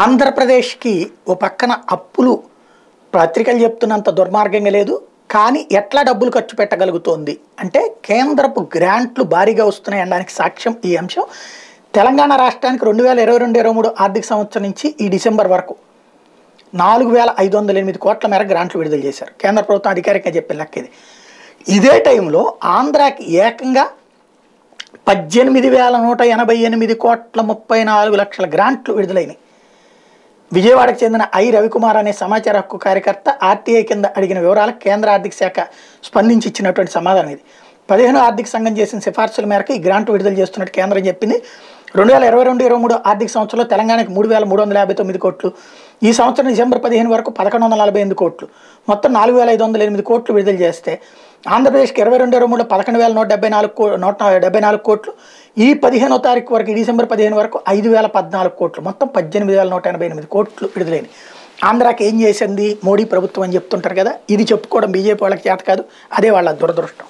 ఆంధ్రప్రదేశ్కి ఓ పక్కన అప్పులు పత్రికలు చెప్తున్నంత దుర్మార్గంగా లేదు. కానీ ఎట్లా డబ్బులు ఖర్చు పెట్టగలుగుతోంది అంటే కేంద్రపు గ్రాంట్లు భారీగా వస్తున్నాయి అనడానికి సాక్ష్యం ఈ అంశం. తెలంగాణ రాష్ట్రానికి 2022-23 ఆర్థిక సంవత్సరం నుంచి ఈ డిసెంబర్ వరకు 4508 కోట్ల మేర గ్రాంట్లు విడుదల చేశారు. కేంద్ర ప్రభుత్వం అధికారికంగా చెప్పిన లెక్క ఇది. ఇదే టైంలో ఆంధ్రాకి ఏకంగా 18,188 కోట్ల 34 లక్షల గ్రాంట్లు విడుదలైనవి. విజయవాడకు చెందిన రవికుమార్ అనే సమాచార హక్కు కార్యకర్త ఆర్టీఐ కింద అడిగిన వివరాలకు కేంద్ర ఆర్థిక శాఖ స్పందించి ఇచ్చినటువంటి సమాధానం ఇది. 15 ఆర్థిక సంఘం చేసిన సిఫార్సుల మేరకు ఈ గ్రాంట్ విడుదల చేస్తున్నట్టు కేంద్రం చెప్పింది. 2022-23 ఆర్థిక సంవత్సరంలో తెలంగాణకి 3,359 కోట్లు, ఈ సంవత్సరం డిసెంబర్ 15 వరకు 1,148 కోట్లు, మొత్తం 4,508 కోట్లు విడుదల చేస్తే ఆంధ్రప్రదేశ్కి 22-23 11,174 కోట్లు, ఈ 15వ తారీఖు వరకు డిసెంబర్ 15 వరకు 5,014 కోట్లు, మొత్తం 18,188 కోట్లు విడుదలైనవి. ఆంధ్రాకి ఏం చేసింది మోడీ ప్రభుత్వం అని చెప్తుంటారు కదా, ఇది చెప్పుకోవడం బీజేపీ వాళ్ళకి చేత కాదు, అదే వాళ్ళ దురదృష్టం.